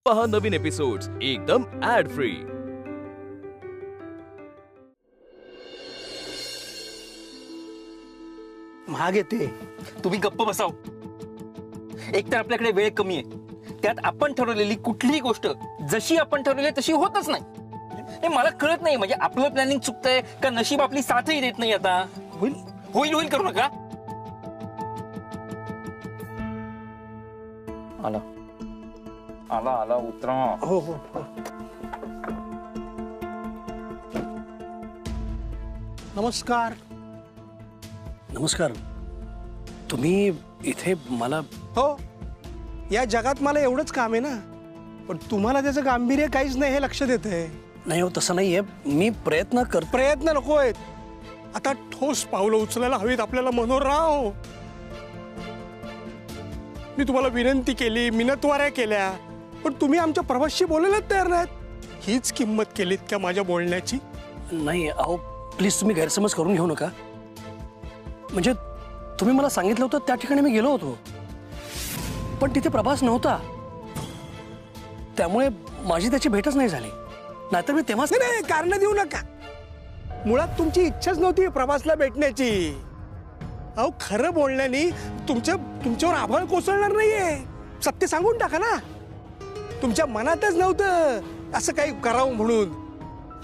पहा नवीन एपिसोड्स एकदम add free. महाग येते, तुम्ही गप्प बसाव। एक तर आपल्याकडे वेळ कमी आहे, त्यात आपण ठरवलेली कुठलीही गोष्ट जशी आपण ठरवली तशी होतच नाही। हे मला कळत नाही, म्हणजे आपलं प्लॅनिंग चुकतंय का नशीब आपली साथही देत नाही। आता होईल होईल होईल करू नका। आला आला आला उतरा। हो हो हो। नमस्कार नमस्कार। तुम्ही इथे मला हो, या जगात मला एवढंच काम आहे ना, पण तुम्हाला त्याचं गांभीर्य काहीच नाही हे लक्षात येतंय। नाही हो, तसं नाहीये, मी प्रयत्न करतो। प्रयत्न नको आहेत, आता ठोस पावलं उचलायला हवीत आपल्याला मनोहरराव। मी तुम्हाला विनंती केली, मिनतवाऱ्या केल्या, पण तुम्ही आमच्या प्रवासशी बोलायलाच तयार नाहीत। हीच किंमत केलीत का माझ्या बोलण्याची? नाही अहो, प्लीज तुम्ही गैरसमज करून घेऊ नका। म्हणजे तुम्ही मला सांगितलं होतं त्या ठिकाणी मी गेलो होतो, पण तिथे प्रभास नव्हता, त्यामुळे माझी त्याची भेटच नाही झाली। नाहीतर मी तेव्हाच नाही कारण देऊ नका, मुळात तुमची इच्छाच नव्हती प्रभासला भेटण्याची। अहो, खरं बोलण्याने तुमच्यावर आभाळ कोसळणार नाहीये, सत्य सांगून टाका ना। तुमच्या मनातच नव्हतं असं काही करावं म्हणून,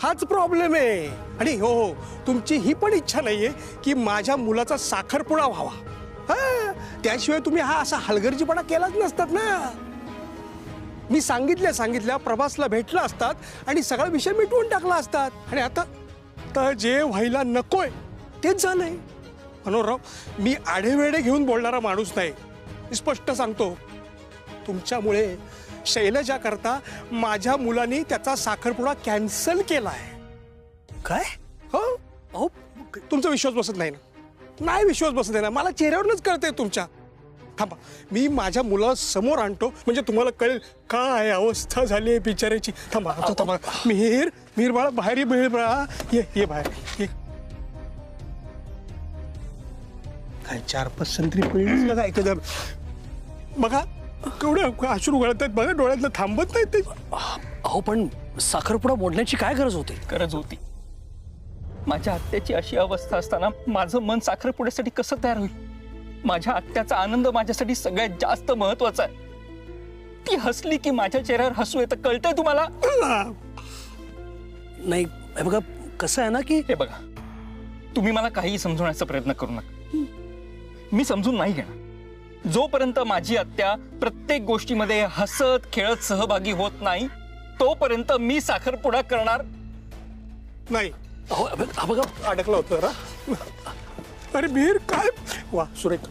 हाच प्रॉब्लेम आहे। आणि हो हो, तुमची ही पण इच्छा नाहीये की माझ्या मुलाचा साखरपुडा व्हावा। हा, त्याशिवाय तुम्ही हा असा हलगर्जीपणा केलाच नसतात ना। मी सांगितल्या प्रभासला भेटला असतात आणि सगळा विषय मिटवून टाकला असतात। आणि आता जे व्हायला नकोय तेच झालंय। मनोहरराव, मी आढेवेढे घेऊन बोलणारा माणूस नाही, स्पष्ट सांगतो। तुमच्यामुळे शैलजा करता माझ्या मुलाने त्याचा साखरपुडा कॅन्सल केलाय। काय? हो अहो, तुमचा विश्वास बसत नाही ना? नाही विश्वास बसत आहे ना, मला चेहऱ्यावरूनच कळतंय तुमच्या। थांबा, मी माझ्या मुलाला समोर आणतो, म्हणजे तुम्हाला कळेल काय अवस्था झाली आहे बिचाऱ्याची। थांबा थांबा, मिहीर बाळा बाहेर ये, मिहीर बाळा ये बाहेर ये। काय 4-5 संत्री पिळलीच का काय? बघा केवढे अश्रू गळत आहेत बघा, डोळ्यातलं थांबत नाही ते। अहो, पण साखरपुडा मोडण्याची काय गरज होती? गरज होती। माझ्या आत्याची अशी अवस्था असताना माझं मन साखरपुड्यासाठी कसं तयार होईल? माझ्या आत्याचा आनंद माझ्यासाठी सगळ्यात जास्त महत्वाचा आहे। ती हसली की माझ्या चेहऱ्यावर हसू येतं, कळतंय तुम्हाला? नाही हे बघा, कसं आहे ना की हे बघा, तुम्ही मला काहीही समजवण्याचा प्रयत्न करू नका, मी समजून नाही घेणार। जोपर्यंत माझी आत्या प्रत्येक गोष्टीमध्ये हसत खेळत सहभागी होत नाही, तोपर्यंत मी साखरपुडा करणार नाही। अहो हा बघा, अडकला होता। अरे मिहीर, काय वा, सुरेख,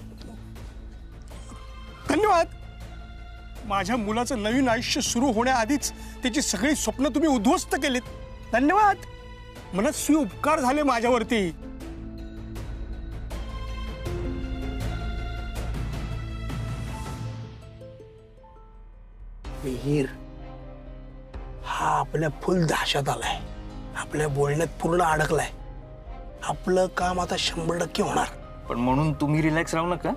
धन्यवाद। माझ्या मुलाचं नवीन आयुष्य सुरू होण्याआधीच त्याची सगळी स्वप्न तुम्ही उद्ध्वस्त केलीत, धन्यवाद। मनस्वी उपकार झाले माझ्यावरती। मिहीर, हा आपल्या फुल दाशात आलाय, आपल्या बोलण्यात पूर्ण अडकलाय। आपलं काम आता 100% होणार। पण म्हणून तुम्ही रिलॅक्स राहू नका।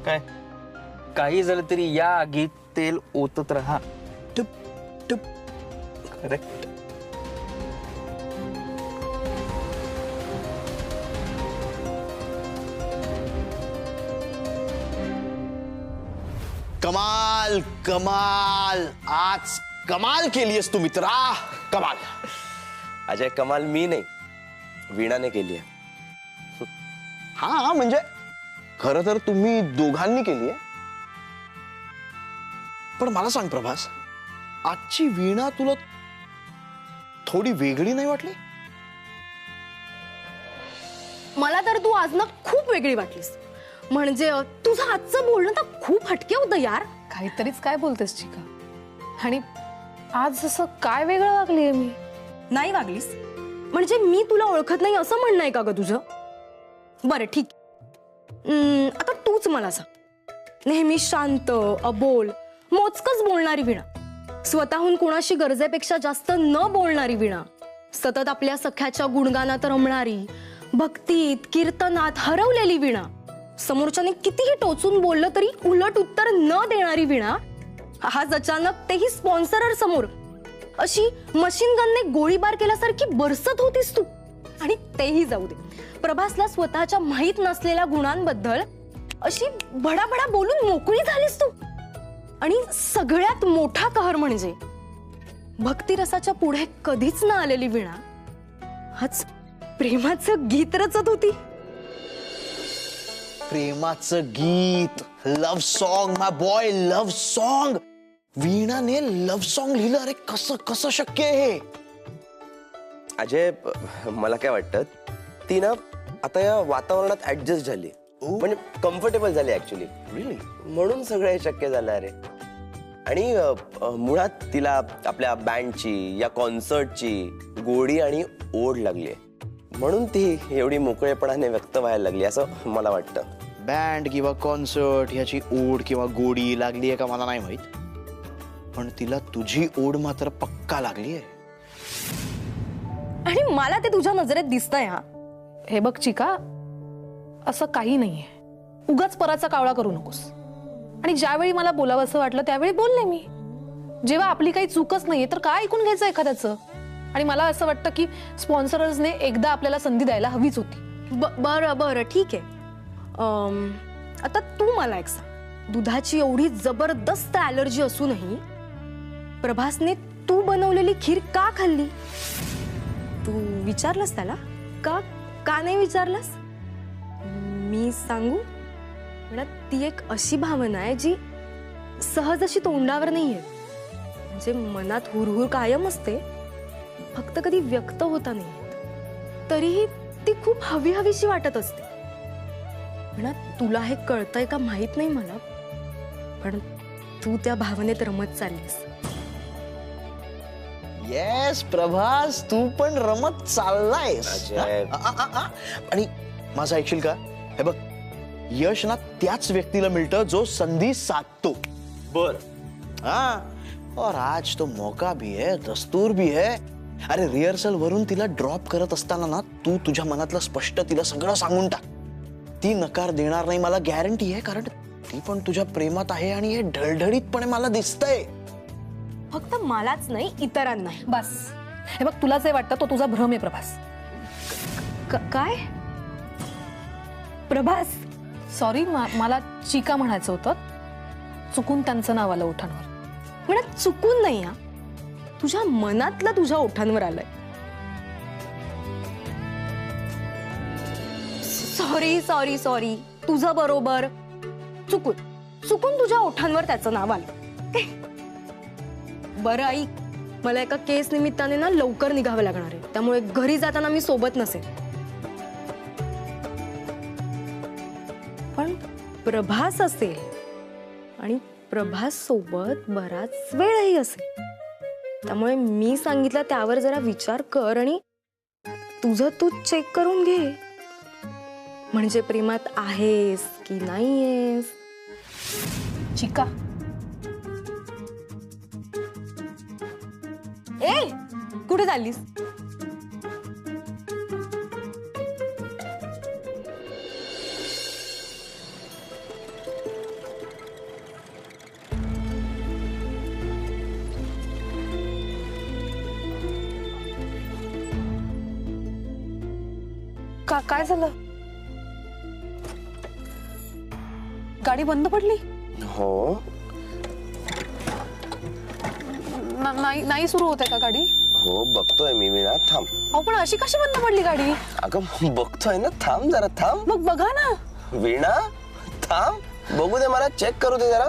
काय काही झालं तरी या आगीत तेल ओतत राहा। टुप टुप। करेक्ट। कमाल कमाल, आज कमाल केलीयस तू मित्रा, कमाल। अजय, कमाल मी नाही, वीणाने केली आहे। हा म्हणजे खरं तर तुम्ही दोघांनी केली आहे, पण मला सांग प्रभास, आजची वीणा तुला थोडी वेगळी नाही वाटली? मला तर तू आज ना खूप वेगळी वाटलीस। म्हणजे तुझं आजचं बोलणं तर खूप हटके होतं यार। काहीतरीच काय बोलतेस चिका? आणि आज असं काय वेगळं वागलीये मी? नाही वागलीस म्हणजे मी तुला ओळखत नाही असं म्हणणं आहे का ग तुझं? बरं ठीक, आता तूच मला सांग, नेहमी शांत अबोल मोजकच बोलणारी वीणा, स्वतःहून कोणाशी गरजेपेक्षा जास्त न बोलणारी वीणा, सतत आपल्या सख्याच्या गुणगानात रमणारी, भक्तीत कीर्तनात हरवलेली वीणा, समोरच्याने कितीही टोचून बोललं तरी उलट उत्तर न देणारी वीणा, आज अचानक तेही स्पॉन्सरर समोर अशी मशीन गनने गोळीबार केल्यासारखी बरसत होतीस तू. आणि तेही जाऊ दे, प्रभासला स्वतःच्या माहीत नसलेल्या गुणांबद्दल अशी भडाभडा बोलून मोकळी झालीस तू. आणि सगळ्यात मोठा कहर म्हणजे भक्तिरसाच्या पुढे कधीच न आलेली वीणा आज प्रेमाचं गीत रचत होती. प्रेमाचं गीत, love song, my boy, love song. वीणाने लव्ह सॉन्ग लिहिलं. अरे कसं कसं शक्य आहे हे? अजय, मला काय वाटतं, ती ना आता या वातावरणात ऍडजस्ट झाली, म्हणजे कम्फर्टेबल झाली ऍक्च्युली. रिअली, म्हणून सगळं हे शक्य झालं. अरे, आणि मुळात तिला आपल्या बँडची, या कॉन्सर्टची गोडी आणि ओढ लागली, म्हणून ती एवढी मोकळेपणाने व्यक्त व्हायला लागली असं मला वाटतं. बँड किंवा कॉन्सर्ट ह्याची ओढ किंवा गोडी लागली आहे का मला नाही माहित, पण तिला तुझी ओढ मात्र पक्का लागली आहे. आणि मला ते तुझ्या नजरेत दिसतंय. हा, हे बघ चिका, असं काही नाहीये. उगाच पराचा कावळा करू नकोस. आणि ज्यावेळी मला बोलावं असं वाटलं त्यावेळी बोलले मी. जेव्हा आपली काही चूकच नाहीये तर काय ऐकून घ्यायचं एखाद्याचं. आणि मला असं वाटतं की स्पॉन्सरर्सने एकदा आपल्याला संधी द्यायला हवीच होती. बरं बरं ठीक आहे. आता तू मला एक सांग, दुधाची एवढी जबरदस्त ॲलर्जी असूनही प्रभासने तू बनवलेली खीर का खाल्ली? तू विचारलंस त्याला? का का नाही विचारलंस? मी सांगू? ती एक अशी भावना आहे जी सहज अशी तोंडावर नाहीये, म्हणजे मनात हुरहुर कायम असते, फक्त कधी व्यक्त होता नाही. तरीही ती खूप हवी हवीशी वाटत असते. तुला हे कळतंय का माहित नाही मला, पण तू त्या भावनेत रमत चाललीस. येस प्रभास, तू पण रमत चाललायस. आणि माझं ऐकशील का? हे बघ, यश ना त्याच व्यक्तीला मिळतं जो संधी साधतो. बर, हाँ, और आज तो मौका भी है, दस्तूर भी है. अरे रिहर्सल वरून तिला ड्रॉप करत असताना ना तू तुझ्या मनातलं स्पष्ट तिला सगळं सांगून टाक. ती नकार देणार नाही मला गॅरंटी आहे, कारण ती पण तुझ्या प्रेमात आहे आणि हे ढळढळीतपणे मला दिसतंय. फक्त मलाच नाही, इतरांनाही. बस, हे बघ, तुला जे वाटतं तो तुझा भ्रम आहे प्रभास. काय प्रभास? सॉरी, मला चिका म्हणायचं होतं. चुकून त्यांचं नाव आलं ओठांवर. म्हणत चुकून नाही, हा तुझ्या मनातलं तुझ्या ओठांवर आलंय. सॉरी सॉरी सॉरी, तुझं बरोबर. चुकून चुकून तुझ्या ओठांवर त्याचं नाव आलं. बरं ऐक, मला एका केस निमित्ताने ना लवकर निघावं लागणार आहे, त्यामुळे घरी जाताना मी सोबत नसेल. पण प्रभास असेल, आणि प्रभास सोबत बराच वेळही असेल, त्यामुळे मी सांगितलं त्यावर जरा विचार कर आणि तुझं तू चेक करून घे, म्हणजे प्रेमात आहेस की नाहीयेस. चिका, ए कुठे चाललीस? काय झालं? गाडी बंद पडली? हो. नाही सुरू होते का गाडी? हो, बघतोय मी. वीणा थांब. अहो, पण अशी कशी बंद पडली गाडी? अगं बघतोय ना, थांब जरा, थांब. मग बघा ना. वीणा थांब, बघू दे मला, चेक करू दे जरा.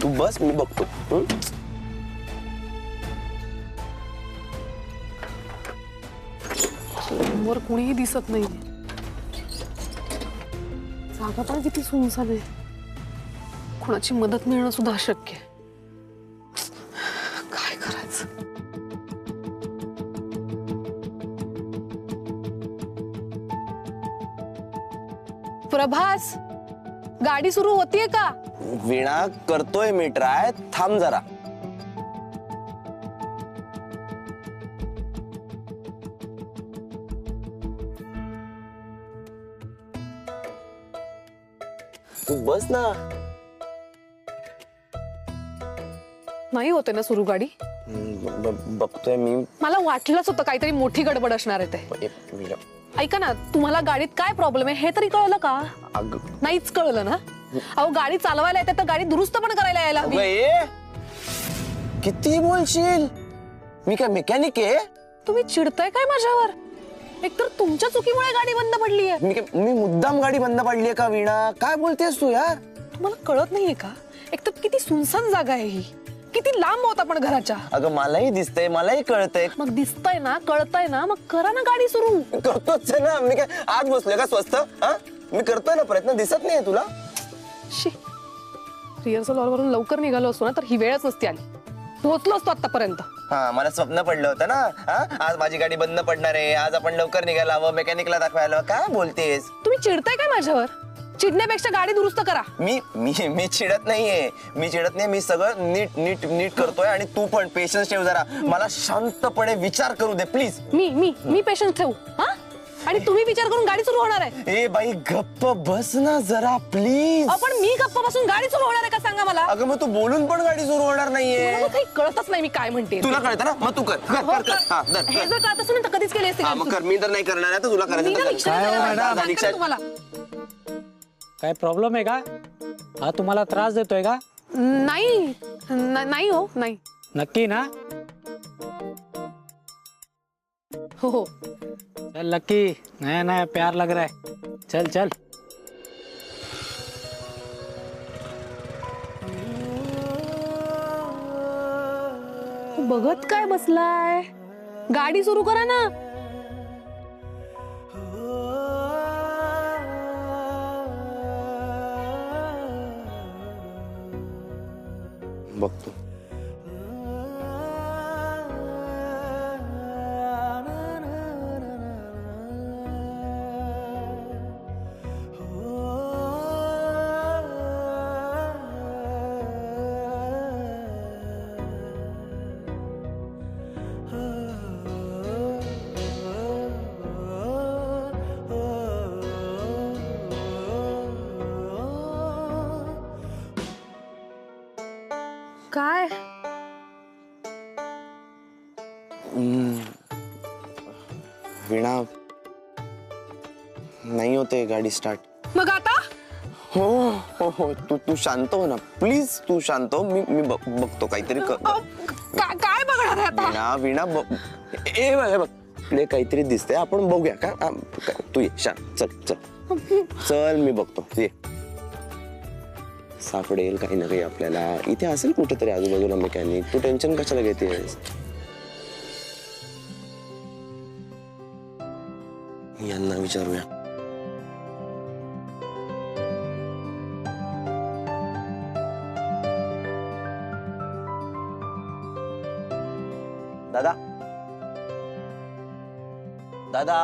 तू बस, मी बघतो. वर कुणीही दिसत नाही. जागा पण किती सुनसान आहे. कोणाची मदत मिळणं सुद्धा अशक्य आहे. काय करायचं? प्रभास, गाडी सुरू होतीये का? वीणा, करतोय मी ट्राय, थांब जरा. बस ना. नाही होते ना सुरू गाडी. बघतोय मी. मला वाटलंच होतं काहीतरी मोठी गडबड असणार आहे ते. एक मिनिट. ऐका ना, तुम्हाला गाडीत काय प्रॉब्लेम आहे हे तरी कळलं का? नाहीच कळलं ना. अहो गाडी चालवायला येते तर गाडी दुरुस्त पण करायला यायला हवी. किती बोलशील? मी काय मेकॅनिक आहे? तुम्ही चिडताय काय माझ्यावर? एकतर तुमच्या चुकीमुळे गाडी बंद पडली आहे. मी मुद्दाम गाडी बंद पडलीये का वीणा? काय बोलतेस तू यार? तुम्हाला कळत नाहीये का? एकतर किती सुनसान जागा आहे ही, किती लांब होत आपण घराच्या. अगं मलाही दिसतंय, मलाही कळतंय. मग दिसतंय ना, कळतंय ना, मग करा ना गाडी सुरू. करतोच ना मी. काय आज बसलोय का स्वस्त? मी करतोय ना प्रयत्न. दिसत नाहीये तुला? रिहर्सल हॉलवरून लवकर निघालो असतो ना तर ही वेळच नसती आली. पोहोचलो असतो आतापर्यंत. हा, मला स्वप्न पडलं होतं ना. आज माझी गाडी बंद पडणार आहे, आज आपण लवकर निघायला हवं, मेकॅनिकला दाखवायला. काय बोलतेस? तुम्ही चिडताय काय माझ्यावर? चिडण्यापेक्षा गाडी दुरुस्त करा. मी चिडत नाहीये. मी सगळं नीट नीट नीट करतोय. आणि तू पण पेशन्स ठेव जरा. मला शांतपणे विचार करू दे प्लीज. मी पेशन्स ठेवू? हा, आणि तुम्ही विचार करून गाडी सुरू होणार आहे? ए बाई गप्प बस ना जरा प्लीज. आपण मी गप्प बसून गाडी सुरू होणार आहे का सांगा मला? अगं मग तू बोलून पण गाडी सुरू होणार नाहीये. मला काही कळतच नाही मी काय म्हणते. तुला कळतं ना, मग तू कर. हे जर कळत असेल तर कधीच केली असते. मग कर. मी तर नाही करणार आहे, तर तुला करायचं. तुम्हाला काय प्रॉब्लेम आहे का? हा तुम्हाला त्रास देतोय का? नाही हो, नाही. नक्की ना? हो. चल लक्की, नया नया प्यार लग रहा है. चल चल. बघत काय बसलाय? गाडी सुरू करा ना. बघतो. काय? वीणा, नाही होते गाडी स्टार्ट. मग आता? हो हो हो. तू शांत हो ना प्लीज. तू शांत हो. मी बघतो काहीतरी. काय बघणार आहे आता? वीणा बघ इकडे काहीतरी दिसतंय. आपण बघूया का? तू ये शांत. चल मी बघतो. ये. सापडेल काही ना काही आपल्याला. इथे असेल कुठेतरी आजूबाजूला मेकॅनिक. तू टेन्शन कशाला घेतेस? यांना विचारूया. दादा दादा.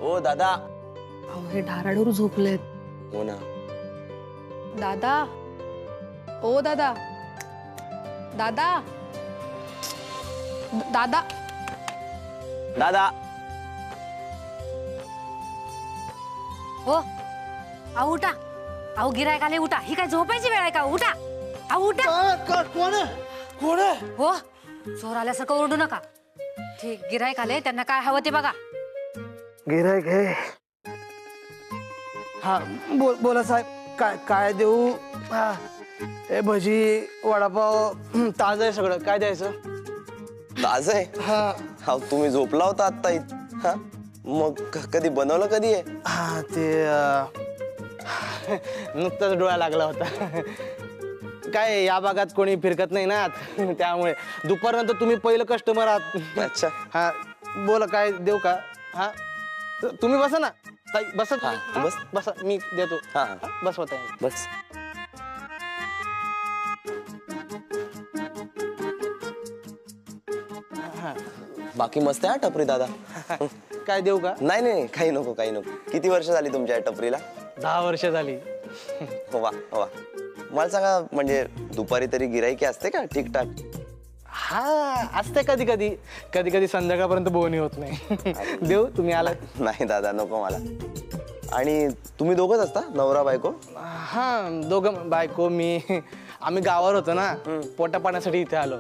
ओ दादा. अहो हे ढाराडूर झोपलेत. हो ना. दादा. ओ दादा. दादा. दादा. दादा. हो अहो उठा. अहो गिरायक आले, उठा. ही काय झोपायची वेळ आहे का? उठा. अहो उठा. कोण आहे? हो चोर आल्यासारखं ओरडू नका. ते गिरायक आले, त्यांना काय हवं ते बघा. गिरायक आहे. हा बोला साहेब. काय देऊ? हा ए भजी वडापाव ताज आहे सगळं. काय द्यायचं? ताज आहे? हा तुम्ही झोपला होता आता. हा मग कधी बनवलं कधी आहे? हा ते नुकताच डोळा लागला होता. काय या भागात कोणी फिरकत नाही ना त्यामुळे दुपारनंतर तुम्ही पहिलं कस्टमर आहात. अच्छा. हा बोला काय देऊ का? हा तुम्ही बसा ना ताई. बसत बस. बसा मी देतो. हा बस होत आहे. बस. बाकी मस्त आहे टपरी दादा. काय देऊ का? नाही काही नको काही नको. किती वर्ष झाली तुमच्या या टपरीला? 10 वर्ष झाली. वा वा. मला सांगा, म्हणजे दुपारी तरी गिराईकी असते का ठीकठाक? हा असते कधी कधी संध्याकाळपर्यंत बोवणी होत नाही. देऊ तुम्ही आलात? नाही दादा नको मला. आणि तुम्ही दोघंच असता नवरा बायको? हा दोघं बायको मी आम्ही गावावर होतो ना पोटा पाण्यासाठी इथे आलो.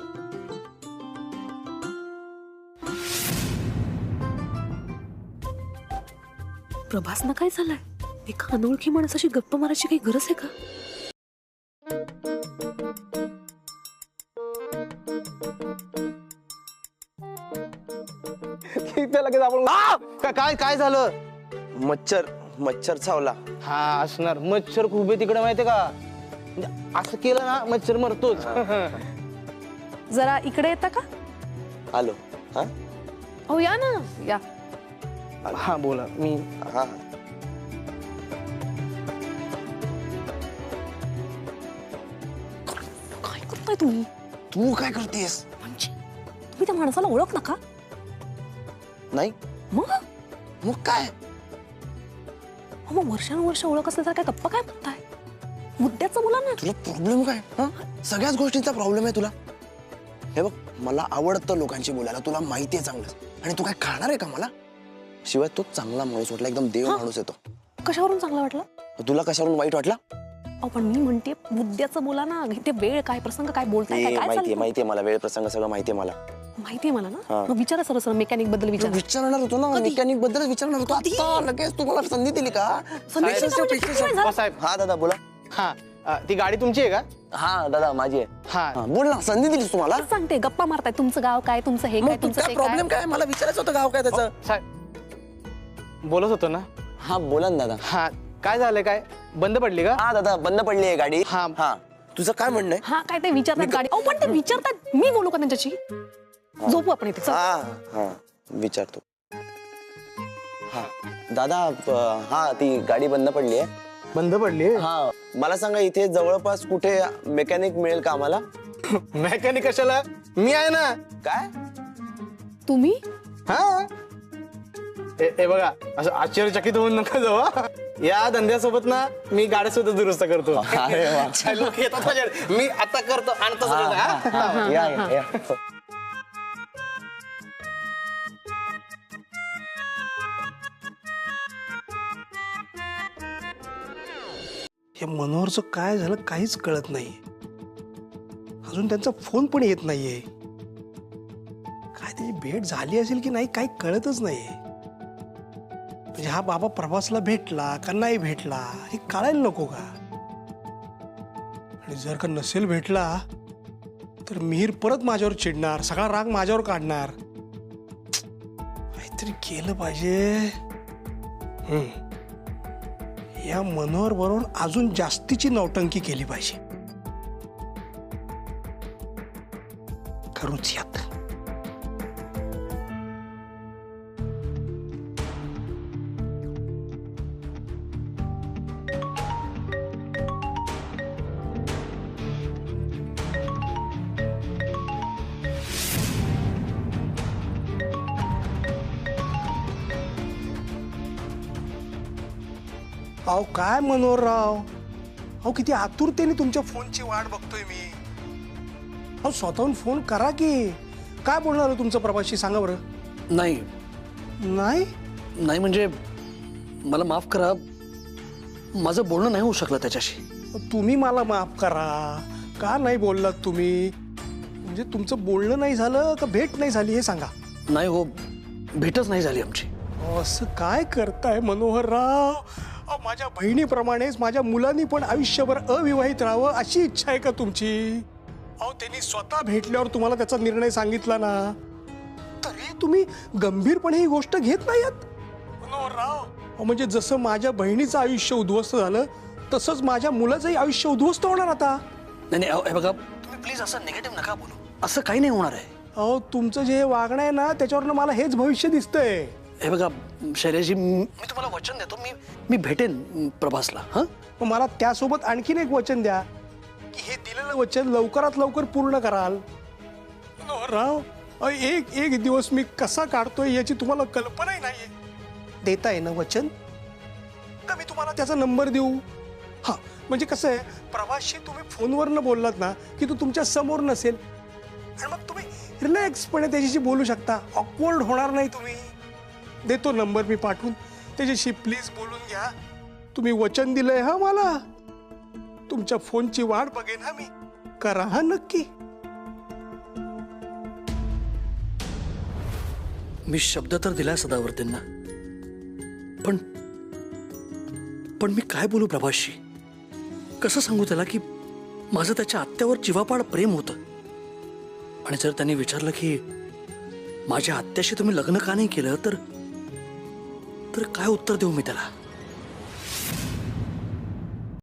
प्रभासना काय झालंय? एका अनोळखी माणसाची गप्पा मारायची काही गरज आहे का? इथे लगेच आपण काय काय झालं? मच्छर चावला. हा असणार. मच्छर खूप आहे तिकडे माहितीये का? म्हणजे असं केलं ना मच्छर मरतोच. जरा इकडे येता का? आलो. हा हो या ना या. हा बोला. मी हा काय करताय तुम्ही? तू काय करतेस? म्हणजे तुम्ही त्या माणसाला ओळख नका? नाही मग काय? मग वर्षानुवर्ष ओळख असल्या तर काय गप्पा काय म्हणताय? मुद्द्याचं बोला ना. तुला प्रॉब्लेम काय? हा सगळ्याच गोष्टींचा प्रॉब्लेम आहे तुला. हे बघ मला आवडतं लोकांशी बोलायला, तुला माहिती आहे चांगलं. आणि तू काय खाणार आहे का मला? शिवाय तो चांगला माणूस वाटला, एकदम देव माणूस येतो. कशावरून चांगला वाटला? तुला कशावरून वाईट वाटला? अहो पण मी म्हणते मुद्द्याचं बोला ना. इथे वेळ काय प्रसंग काय बोलताय काय माहितीये मला वेळ प्रसंग सगळं माहितीये मला. माहितीये मला ना. मग विचारा सरळ मेकॅनिक बद्दल विचारा. विचारणार होतो ना, मेकॅनिक बद्दल विचारणार होतो. आता लगेच तुम्हाला संधी दिली का? साहेब. हा दादा बोला. हा ती गाडी तुमची आहे का? हा दादा माझी आहे. हा बोल ना, संधी दिलीस तुम्हाला. सांगते गप्पा मारताय. तुमचं गाव काय? तुमचं हे काय? तुमचं ते प्रॉब्लेम काय? काय? मला विचारायचं होतं गाव काय त्याचं. साहेब बोलत होतो ना. हा बोला ना दादा. हा काय झालंय? काय बंद पडली का? हा दादा बंद पडली आहे गाडी. हा हा तुझं काय म्हणणं आहे? हा काय ते विचारतात गाडी. अहो पण ते विचारतात. मी बोलू का त्यांच्याशी? झोपू आपण इथे. चल. हा विचारतो. हा दादा हा ती गाडी बंद पडली आहे. बंद पडली? हा मला सांगा इथे जवळपास कुठे मेकॅनिक मिळेल का आम्हाला? मेकॅनिक कशाला? मी आहे ना. काय? तुम्ही? हा हे बघा असं आश्चर्यचकित होऊन नका जाऊ. हा. या धंद्यासोबत ना मी गाड्या सुद्धा दुरुस्त करतो. अरे वा. लोक येतात माझ्याकडे. मी आता करतो आणतो सगळं. हा? या. हे मनोहरचं काय झालं काहीच कळत नाही. अजून त्यांचा फोन पण येत नाहीये. काय त्याची भेट झाली असेल की नाही काही कळतच नाहीये. म्हणजे हा बाबा प्रभासला भेटला का नाही भेटला हे कळायला नको का? आणि जर का नसेल भेटला तर मिहीर परत माझ्यावर चिडणार, सगळा राग माझ्यावर काढणार. काहीतरी केलं पाहिजे. या मनोहर बरोबर अजून जास्तीची नौटंकी केली पाहिजे. करूच यात. अहो काय मनोहरराव, अहो किती आतुरतेने तुमच्या फोनची वाट बघतोय मी. अहो स्वतःहून फोन करा की. काय बोलणार आहे तुमचं प्रभासशी सांगा बरं. नाही नाही नाही म्हणजे मला माफ करा, माझं बोलणं नाही होऊ शकलं त्याच्याशी. तुम्ही मला माफ करा. का नाही बोललात तुम्ही? म्हणजे तुमचं बोलणं नाही झालं का भेट नाही झाली हे सांगा. नाही हो, भेटच नाही झाली आमची. असं काय करताय मनोहरराव? माझ्या बहिणीप्रमाणेच माझ्या मुलांनी पण आयुष्यभर अविवाहित राहावं अशी इच्छा आहे का तुमची? अहो त्यांनी स्वतः भेटल्यावर तुम्हाला त्याचा निर्णय सांगितला ना, तरी तुम्ही गंभीरपणे ही गोष्ट घेत नाहीत मनोहरराव. म्हणजे जसं माझ्या बहिणीचं आयुष्य उद्ध्वस्त झालं तसंच माझ्या मुलाचंही आयुष्य उद्ध्वस्त होणार आता. नाही नाही हे बघा, तुम्ही प्लीज असं निगेटिव्ह नका बोलू. असं काही नाही होणार आहे. अहो तुमचं जे वागणं आहे ना त्याच्यावरनं मला हेच भविष्य दिसतंय. हे बघा शैलेशजी, मी तुम्हाला वचन देतो, मी भेटेन प्रभासला. हा मला त्यासोबत आणखीन एक वचन द्या की हे दिलेलं वचन लवकरात लवकर पूर्ण कराल. मनोहरराव एक दिवस मी कसा काढतोय याची तुम्हाला कल्पनाही नाहीये. देताय ना वचन का मी तुम्हाला त्याचा नंबर देऊ? हा म्हणजे कसं आहे, प्रभासशी तुम्ही फोनवरनं बोललात ना की तो तुमच्या समोर नसेल आणि मग तुम्ही रिलॅक्सपणे त्याच्याशी बोलू शकता. ऑकवर्ड होणार नाही तुम्ही. देतो नंबर मी पाठवून. त्याच्याशी प्लीज बोलून घ्या. तुम्ही वचन दिलंय हा मला. तुमच्या फोनची वाट बघेन हा मी. करा हा नक्की. मी शब्द तर दिलाय सदावर्तींना, पण मी काय बोलू प्रभासशी? कसं सांगू त्याला की माझं त्याच्या आत्यावर जीवापाड प्रेम होतं? आणि जर त्यांनी विचारलं की माझ्या आत्याशी तुम्ही लग्न का नाही केलं, तर काय उत्तर देऊ मी त्याला?